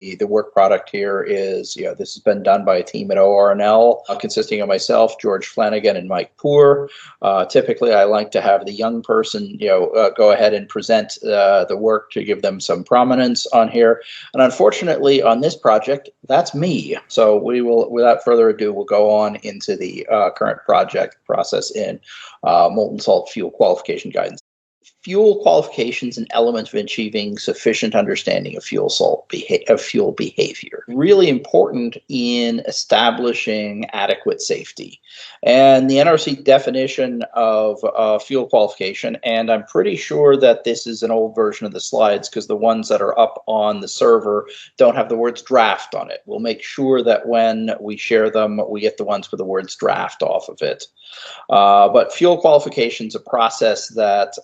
The work product here is, this has been done by a team at ORNL, consisting of myself, George Flanagan, and Mike Poore. Typically, I like to have the young person, go ahead and present the work to give them some prominence on here. And unfortunately, on this project, that's me. So we will, without further ado, we'll go on into the current project process in molten salt fuel qualification guidance. Fuel qualification is an element of achieving sufficient understanding of fuel behavior. Really important in establishing adequate safety. And the NRC definition of fuel qualification, and I'm pretty sure that this is an old version of the slides because the ones that are up on the server don't have the words draft on it. We'll make sure that when we share them, we get the ones with the words draft off of it. But fuel qualification is a process that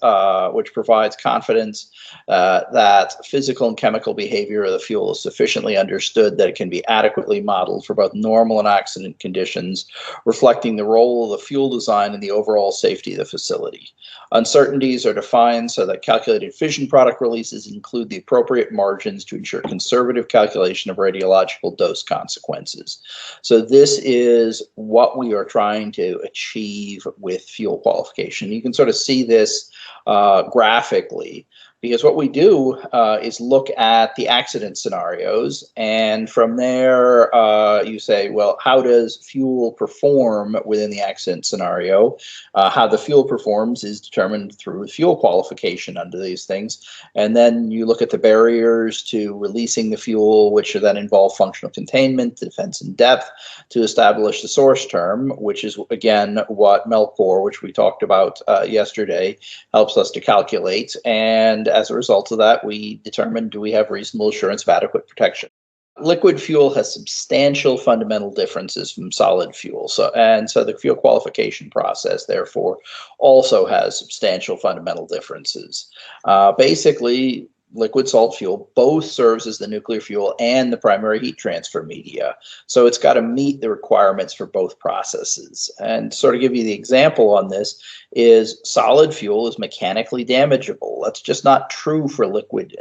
which provides confidence that physical and chemical behavior of the fuel is sufficiently understood that it can be adequately modeled for both normal and accident conditions, reflecting the role of the fuel design and the overall safety of the facility. Uncertainties are defined so that calculated fission product releases include the appropriate margins to ensure conservative calculation of radiological dose consequences. So this is what we are trying to achieve with fuel qualification. You can sort of see this graphically, because what we do is look at the accident scenarios, and from there you say, well, how does fuel perform within the accident scenario? How the fuel performs is determined through fuel qualification under these things, and then you look at the barriers to releasing the fuel, which then involve functional containment, defense in depth, to establish the source term, which is again what MELCOR, which we talked about yesterday, helps us to calculate. And as a result of that, we determine, do we have reasonable assurance of adequate protection? Liquid fuel has substantial fundamental differences from solid fuel. So the fuel qualification process, therefore, also has substantial fundamental differences. Basically, liquid salt fuel both serves as the nuclear fuel and the primary heat transfer media. So it's got to meet the requirements for both processes. And sort of give you the example on this is solid fuel is mechanically damageable. That's just not true for liquid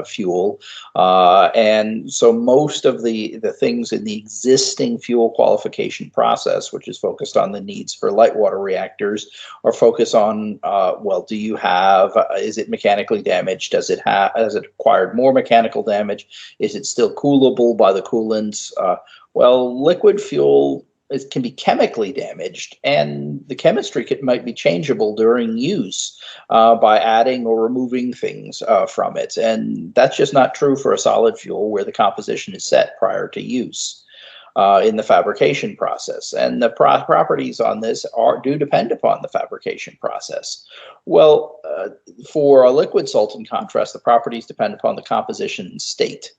fuel. And so most of the things in the existing fuel qualification process, which is focused on the needs for light water reactors, are focused on, well, do you have, is it mechanically damaged? Has it acquired more mechanical damage? Is it still coolable by the coolants? Well, liquid fuel, it can be chemically damaged, and the chemistry might be changeable during use by adding or removing things from it. And that's just not true for a solid fuel where the composition is set prior to use in the fabrication process. And the properties on this do depend upon the fabrication process. Well, for a liquid salt, in contrast, the properties depend upon the composition and state.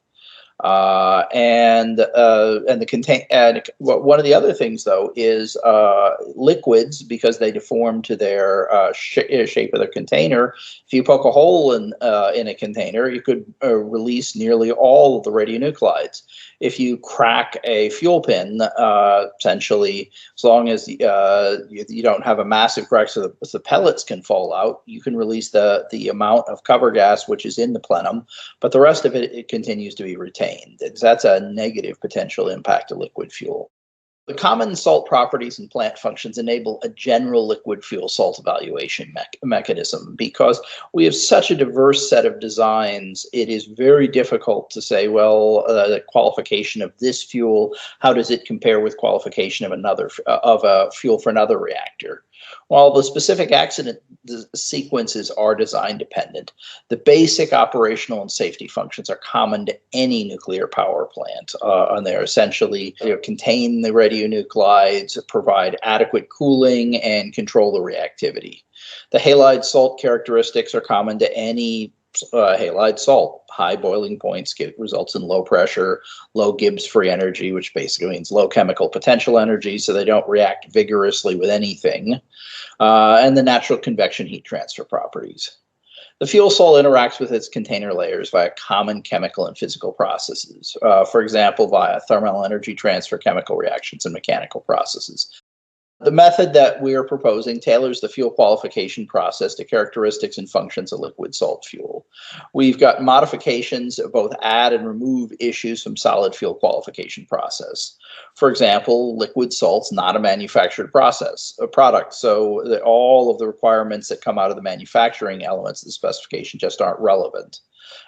And one of the other things, though, is liquids, because they deform to their shape of their container. If you poke a hole in a container, you could release nearly all of the radionuclides. If you crack a fuel pin, essentially, as long as you don't have a massive crack so the pellets can fall out, you can release the amount of cover gas which is in the plenum, but the rest of it continues to be retained. That's a negative potential impact of liquid fuel. The common salt properties and plant functions enable a general liquid fuel salt evaluation mechanism. Because we have such a diverse set of designs, it is very difficult to say, well, the qualification of this fuel, how does it compare with qualification of a fuel for another reactor? While the specific accident sequences are design dependent, the basic operational and safety functions are common to any nuclear power plant. And they're essentially contain the radionuclides, provide adequate cooling, and control the reactivity. The halide salt characteristics are common to any halide salt. High boiling points results in low pressure, low Gibbs free energy, which basically means low chemical potential energy, so they don't react vigorously with anything, and the natural convection heat transfer properties. The fuel salt interacts with its container layers via common chemical and physical processes, for example, via thermal energy transfer, chemical reactions, and mechanical processes. The method that we are proposing tailors the fuel qualification process to characteristics and functions of liquid salt fuel. We've got modifications that both add and remove issues from solid fuel qualification process. For example, liquid salt's not a manufactured product, so all of the requirements that come out of the manufacturing elements of the specification just aren't relevant.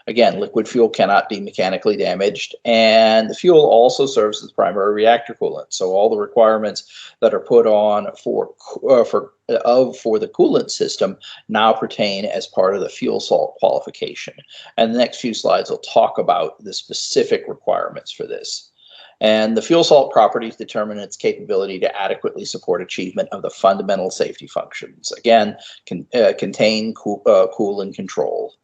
Again, liquid fuel cannot be mechanically damaged, and the fuel also serves as the primary reactor coolant. So all the requirements that are put on for the coolant system now pertain as part of the fuel salt qualification. And the next few slides will talk about the specific requirements for this. And the fuel salt properties determine its capability to adequately support achievement of the fundamental safety functions. Again, contain, cool, and control.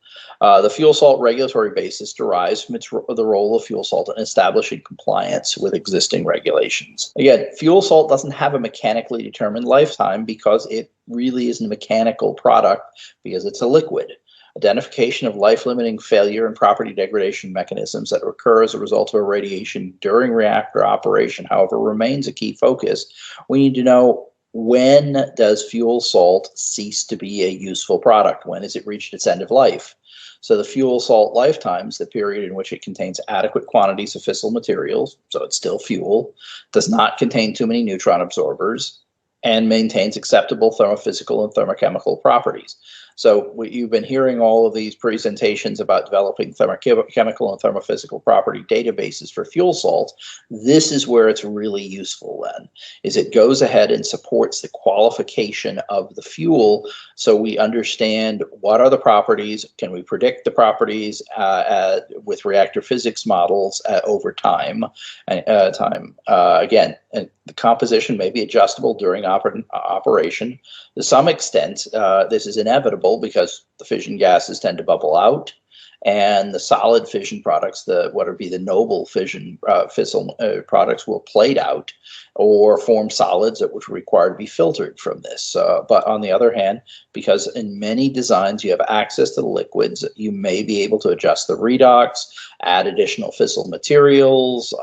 The fuel salt regulatory basis derives from the role of fuel salt in establishing compliance with existing regulations. Again, fuel salt doesn't have a mechanically determined lifetime because it really isn't a mechanical product because it's a liquid. Identification of life-limiting failure and property degradation mechanisms that occur as a result of irradiation during reactor operation, however, remains a key focus. We need to know, when does fuel salt cease to be a useful product? When has it reached its end of life? So the fuel salt lifetime is the period in which it contains adequate quantities of fissile materials, so it's still fuel, does not contain too many neutron absorbers, and maintains acceptable thermophysical and thermochemical properties. So you've been hearing all of these presentations about developing thermochemical and thermophysical property databases for fuel salts. This is where it's really useful then, is it goes ahead and supports the qualification of the fuel so we understand what are the properties, can we predict the properties with reactor physics models over time. Again, the composition may be adjustable during operation. To some extent, this is inevitable because the fission gases tend to bubble out, and the solid fission products, what would be the noble fission fissile products, will plate out or form solids that would require to be filtered from this. But on the other hand, because in many designs you have access to the liquids, you may be able to adjust the redox, add additional fissile materials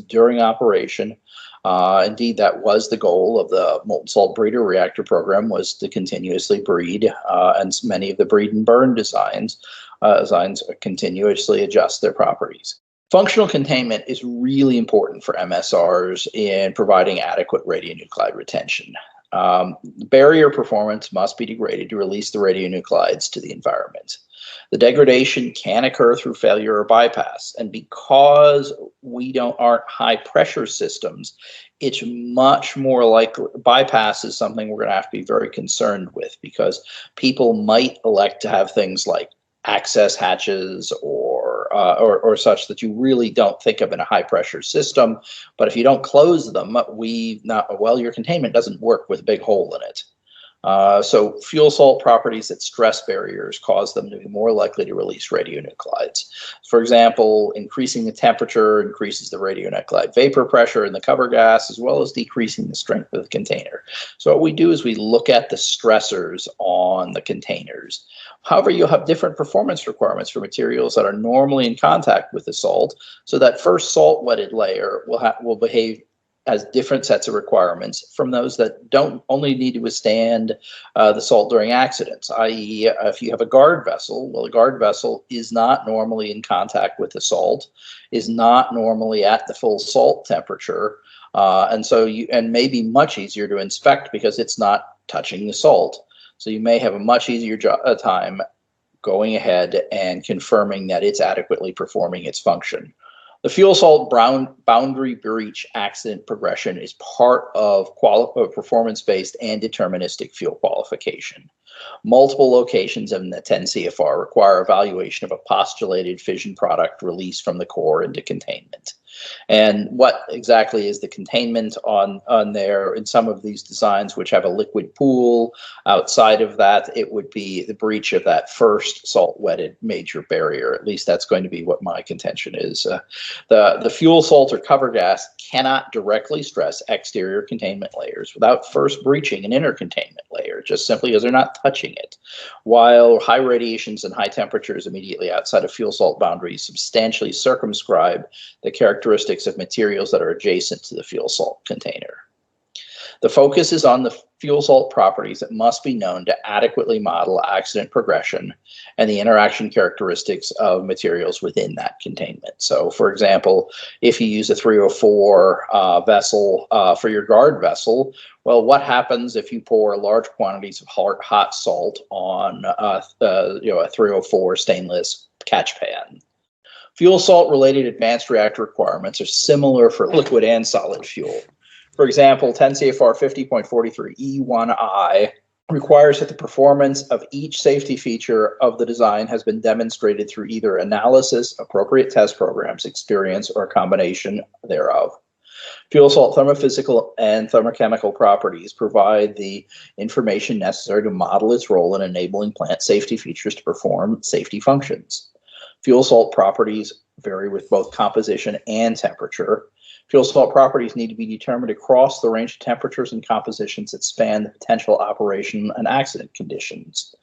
during operation. Indeed, that was the goal of the molten salt breeder reactor program, was to continuously breed, and many of the breed and burn designs continuously adjust their properties. Functional containment is really important for MSRs in providing adequate radionuclide retention. Barrier performance must be degraded to release the radionuclides to the environment. The degradation can occur through failure or bypass, and because we aren't high pressure systems, it's much more likely bypass is something we're going to have to be very concerned with, because people might elect to have things like access hatches or such that you really don't think of in a high pressure system. But if you don't close them, your containment doesn't work with a big hole in it. So fuel salt properties that stress barriers cause them to be more likely to release radionuclides. For example, increasing the temperature increases the radionuclide vapor pressure in the cover gas, as well as decreasing the strength of the container. So what we do is we look at the stressors on the containers. However, you'll have different performance requirements for materials that are normally in contact with the salt. So that first salt wetted layer will behave as different sets of requirements from those that don't only need to withstand the salt during accidents, i.e. if you have a guard vessel, well, a guard vessel is not normally in contact with the salt, is not normally at the full salt temperature, and may be much easier to inspect because it's not touching the salt. So you may have a much easier time going ahead and confirming that it's adequately performing its function. The fuel salt boundary breach accident progression is part of performance-based and deterministic fuel qualification. Multiple locations in the 10 CFR require evaluation of a postulated fission product released from the core into containment. And what exactly is the containment on there? In some of these designs which have a liquid pool, outside of that, it would be the breach of that first salt-wetted major barrier. At least that's going to be what my contention is. The fuel salt or cover gas cannot directly stress exterior containment layers without first breaching an inner containment layer, just simply because they're not touching it. While high radiations and high temperatures immediately outside of fuel salt boundaries substantially circumscribe the characteristics of materials that are adjacent to the fuel salt container. The focus is on the fuel salt properties that must be known to adequately model accident progression and the interaction characteristics of materials within that containment. So, for example, if you use a 304 vessel for your guard vessel, well, what happens if you pour large quantities of hot salt on a 304 stainless catch pan? Fuel salt related advanced reactor requirements are similar for liquid and solid fuel. For example, 10 CFR 50.43 E1I requires that the performance of each safety feature of the design has been demonstrated through either analysis, appropriate test programs, experience, or a combination thereof. Fuel salt thermophysical and thermochemical properties provide the information necessary to model its role in enabling plant safety features to perform safety functions. Fuel salt properties vary with both composition and temperature. Fuel salt properties need to be determined across the range of temperatures and compositions that span the potential operation and accident conditions,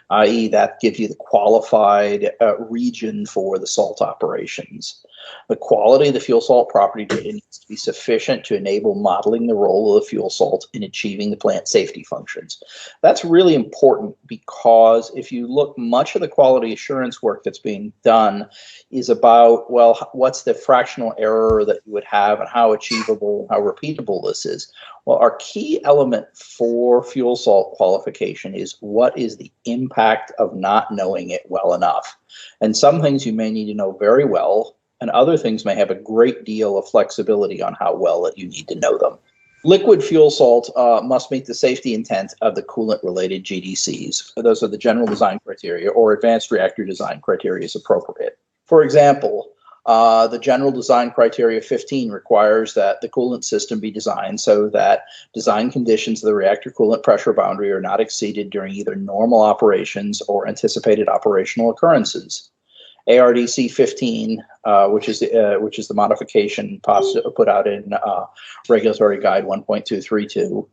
i.e. that gives you the qualified region for the salt operations. The quality of the fuel salt property data needs to be sufficient to enable modeling the role of the fuel salt in achieving the plant safety functions. That's really important because if you look, much of the quality assurance work that's being done is about, well, what's the fractional error that you would have and how achievable, how repeatable this is. Well, our key element for fuel salt qualification is what is the impact of not knowing it well enough. And some things you may need to know very well, and other things may have a great deal of flexibility on how well that you need to know them. Liquid fuel salt must meet the safety intent of the coolant-related GDCs. Those are the general design criteria, or advanced reactor design criteria is appropriate. For example, the general design criteria 15 requires that the coolant system be designed so that design conditions of the reactor coolant pressure boundary are not exceeded during either normal operations or anticipated operational occurrences. ARDC 15, which is the modification put out in Regulatory Guide 1.232,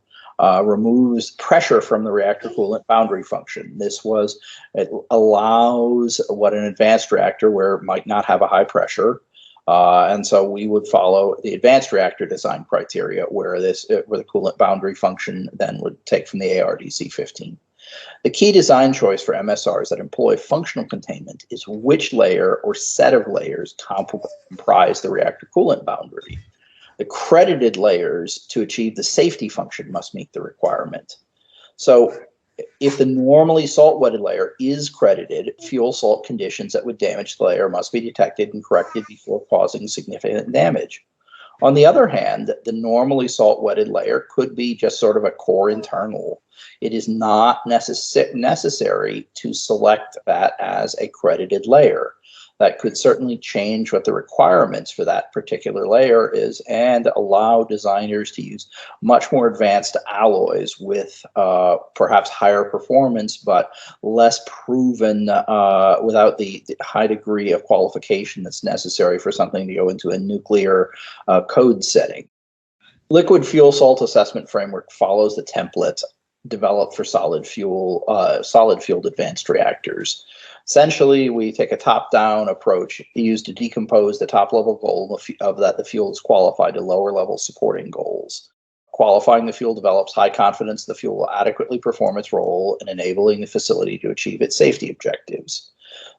removes pressure from the reactor coolant boundary function. It allows what an advanced reactor where it might not have a high pressure, and so we would follow the advanced reactor design criteria where the coolant boundary function then would take from the ARDC 15. The key design choice for MSRs that employ functional containment is which layer or set of layers comprise the reactor coolant boundary. The credited layers to achieve the safety function must meet the requirement. So if the normally salt-wetted layer is credited, fuel salt conditions that would damage the layer must be detected and corrected before causing significant damage. On the other hand, the normally salt-wetted layer could be just sort of a core internal. It is not necessary to select that as a credited layer. That could certainly change what the requirements for that particular layer is and allow designers to use much more advanced alloys with perhaps higher performance, but less proven without the high degree of qualification that's necessary for something to go into a nuclear code setting. Liquid fuel salt assessment framework follows the template developed for solid fueled advanced reactors. Essentially, we take a top-down approach used to decompose the top-level goal of that the fuel is qualified to lower-level supporting goals. Qualifying the fuel develops high confidence the fuel will adequately perform its role in enabling the facility to achieve its safety objectives.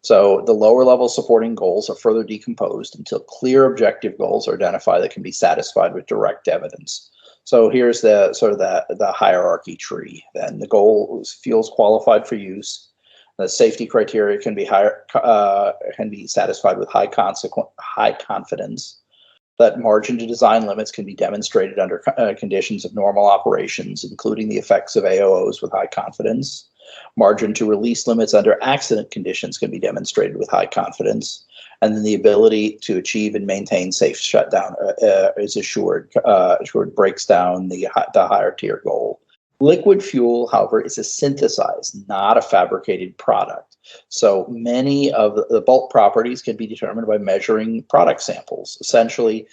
So the lower-level supporting goals are further decomposed until clear objective goals are identified that can be satisfied with direct evidence. So here's the hierarchy tree. Then the goal is fuels qualified for use. The safety criteria can be satisfied with high confidence. That margin to design limits can be demonstrated under conditions of normal operations, including the effects of AOOs with high confidence. Margin to release limits under accident conditions can be demonstrated with high confidence. And then the ability to achieve and maintain safe shutdown is assured. Breaks down the higher tier goal. Liquid fuel, however, is a synthesized, not a fabricated product. So many of the bulk properties can be determined by measuring product samples. Essentially,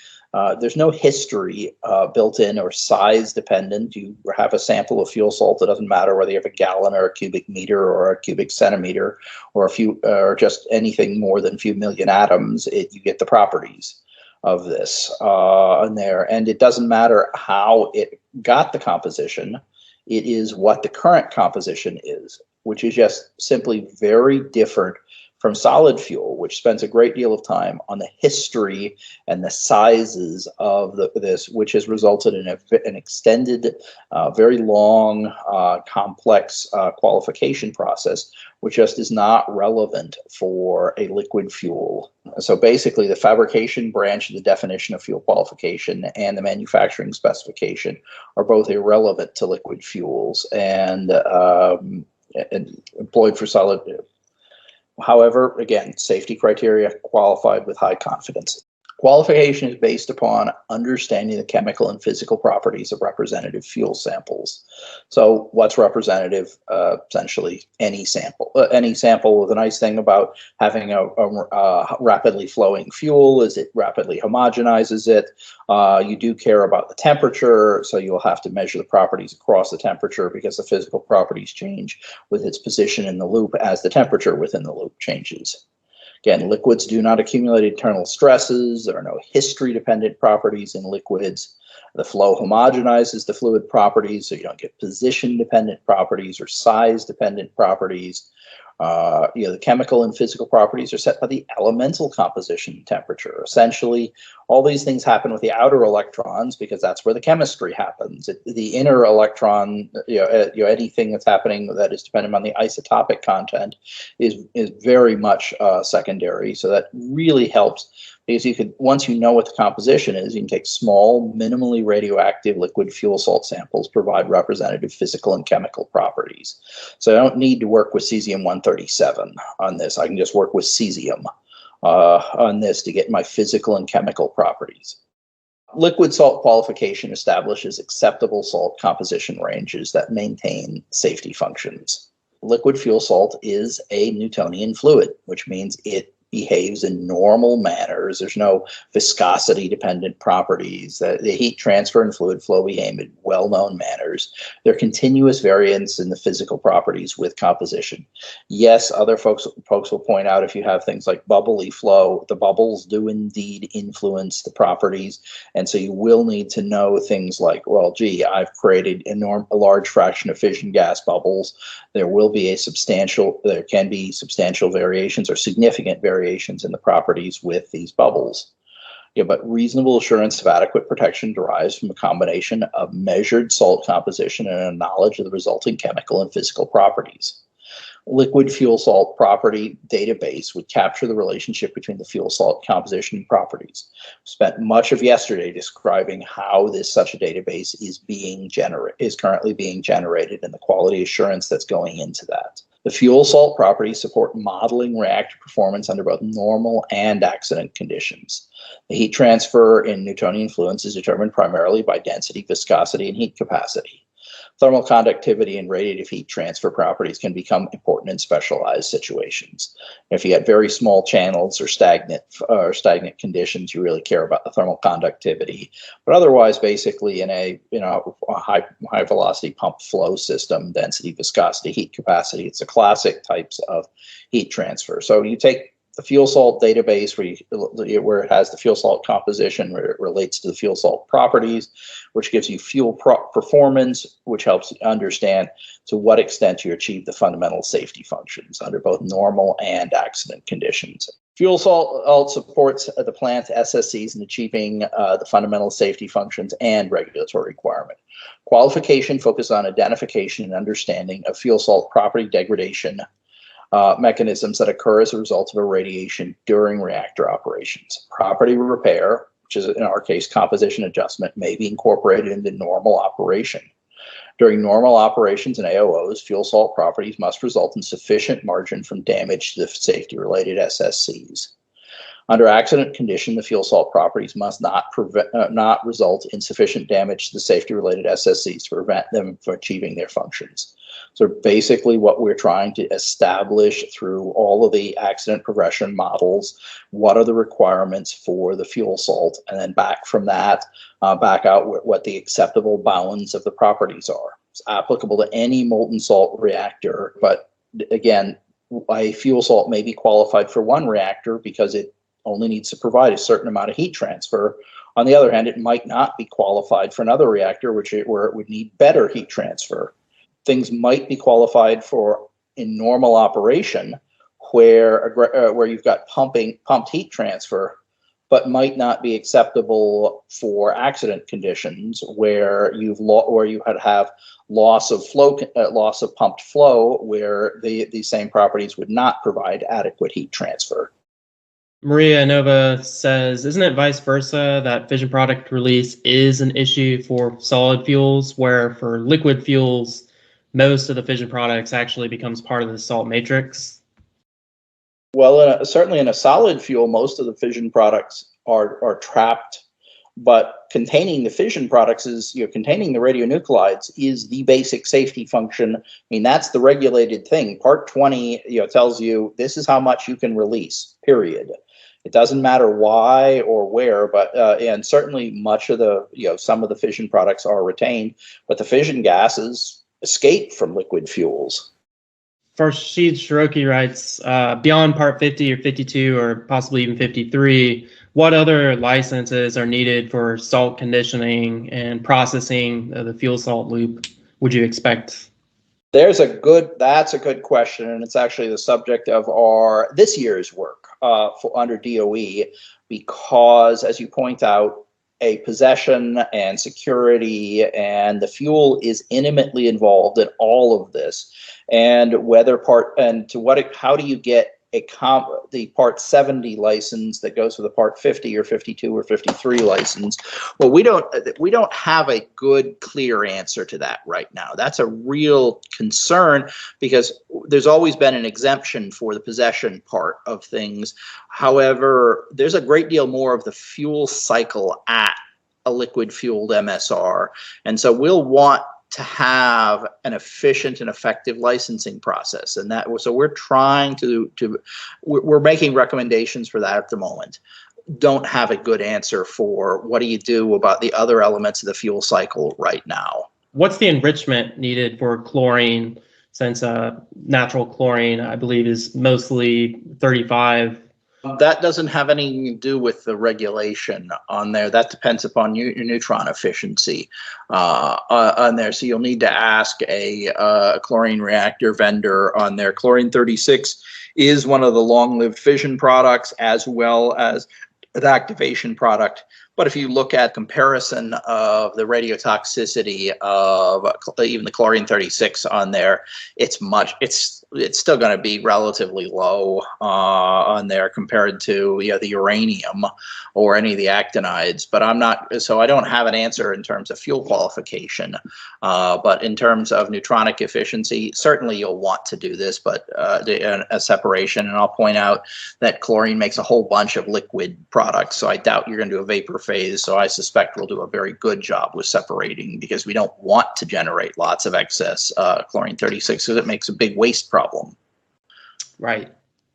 there's no history built in or size dependent. You have a sample of fuel salt. It doesn't matter whether you have a gallon or a cubic meter or a cubic centimeter or or just anything more than a few million atoms. You get the properties. of this in there. And it doesn't matter how it got the composition, it is what the current composition is, which is just simply very different from solid fuel, which spends a great deal of time on the history and the sizes of this, which has resulted in an extended, very long, complex qualification process, which just is not relevant for a liquid fuel. So basically, the fabrication branch of the definition of fuel qualification and the manufacturing specification are both irrelevant to liquid fuels and employed for solid. However, again, safety criteria qualified with high confidence. Qualification is based upon understanding the chemical and physical properties of representative fuel samples. So what's representative? Essentially any sample. Any sample. The nice thing about having a rapidly flowing fuel is it rapidly homogenizes it. You do care about the temperature, so you'll have to measure the properties across the temperature because the physical properties change with its position in the loop as the temperature within the loop changes. Again, liquids do not accumulate internal stresses. There are no history-dependent properties in liquids. The flow homogenizes the fluid properties, so you don't get position-dependent properties or size-dependent properties. The chemical and physical properties are set by the elemental composition temperature. Essentially, all these things happen with the outer electrons because that's where the chemistry happens. The inner electron, anything that's happening that is dependent on the isotopic content is very much secondary. So that really helps because you could, once you know what the composition is, you can take small, minimally radioactive liquid fuel salt samples, provide representative physical and chemical properties. So I don't need to work with cesium-137 on this. I can just work with cesium on this to get my physical and chemical properties. Liquid salt qualification establishes acceptable salt composition ranges that maintain safety functions. Liquid fuel salt is a Newtonian fluid, which means it behaves in normal manners. There's no viscosity dependent properties. The heat transfer and fluid flow behave in well-known manners. There are continuous variants in the physical properties with composition. Yes, other folks will point out if you have things like bubbly flow, the bubbles do indeed influence the properties. And so you will need to know things like, well, gee, I've created a large fraction of fission gas bubbles. There can be substantial variations or significant variations in the properties with these bubbles. But reasonable assurance of adequate protection derives from a combination of measured salt composition and a knowledge of the resulting chemical and physical properties. Liquid fuel salt property database would capture the relationship between the fuel salt composition and properties. We spent much of yesterday describing how such a database is currently being generated and the quality assurance that's going into that. The fuel salt properties support modeling reactor performance under both normal and accident conditions. The heat transfer in Newtonian fluids is determined primarily by density, viscosity, and heat capacity. Thermal conductivity and radiative heat transfer properties can become important in specialized situations. If you have very small channels or stagnant conditions, you really care about the thermal conductivity. But otherwise, basically, in a high velocity pump flow system, density, viscosity, heat capacity, it's the classic types of heat transfer. So you take the fuel salt database where it has the fuel salt composition, where it relates to the fuel salt properties, which gives you fuel performance, which helps you understand to what extent you achieve the fundamental safety functions under both normal and accident conditions. Fuel salt supports the plant SSCs in achieving the fundamental safety functions and regulatory requirement. Qualification focuses on identification and understanding of fuel salt property degradation mechanisms that occur as a result of irradiation during reactor operations. Property repair, which is in our case composition adjustment, may be incorporated into normal operation. During normal operations in AOOs, fuel salt properties must result in sufficient margin from damage to the safety-related SSCs. Under accident condition, the fuel salt properties must not result in sufficient damage to the safety-related SSCs to prevent them from achieving their functions. So basically what we're trying to establish through all of the accident progression models, what are the requirements for the fuel salt, and then back from that, back out what the acceptable bounds of the properties are. It's applicable to any molten salt reactor, but again, a fuel salt may be qualified for one reactor because it only needs to provide a certain amount of heat transfer. On the other hand, it might not be qualified for another reactor, where it would need better heat transfer. Things might be qualified for in normal operation, where you've got pumped heat transfer, but might not be acceptable for accident conditions where you have loss of flow, loss of pumped flow, where the same properties would not provide adequate heat transfer. Maria Nova says, isn't it vice versa that fission product release is an issue for solid fuels, where for liquid fuels, most of the fission products actually becomes part of the salt matrix? Well, certainly in a solid fuel, most of the fission products are trapped, but containing the fission products containing the radionuclides is the basic safety function. I mean, that's the regulated thing. Part 20, tells you this is how much you can release, period. It doesn't matter why or where, but and certainly much of the some of the fission products are retained, but the fission gases escape from liquid fuels. Farshid Shiroki writes, beyond Part 50 or 52 or possibly even 53, what other licenses are needed for salt conditioning and processing of the fuel salt loop would you expect? That's a good question, and it's actually the subject of this year's work under DOE, because, as you point out, a possession and security and the fuel is intimately involved in all of this. And how do you get the Part 70 license that goes with the Part 50 or 52 or 53 license? Well, we don't have a good, clear answer to that right now. That's a real concern, because there's always been an exemption for the possession part of things. However, there's a great deal more of the fuel cycle at a liquid fueled MSR, and so we'll want to have an efficient and effective licensing process, and so we're trying we're making recommendations for that at the moment. Don't have a good answer for what do you do about the other elements of the fuel cycle right now. What's the enrichment needed for chlorine, since natural chlorine, I believe, is mostly 35? That doesn't have anything to do with the regulation on there. That depends upon your neutron efficiency on there. So you'll need to ask a chlorine reactor vendor on there. Chlorine 36 is one of the long-lived fission products, as well as an activation product. But if you look at comparison of the radiotoxicity of even the chlorine 36 on there, it's still going to be relatively low on there compared to the uranium or any of the actinides. But I don't have an answer in terms of fuel qualification. But in terms of neutronic efficiency, certainly you'll want to do this, but a separation. And I'll point out that chlorine makes a whole bunch of liquid products, so I doubt you're going to do a vapor phase. So I suspect we'll do a very good job with separating, because we don't want to generate lots of excess chlorine 36, because it makes a big waste problem. Right.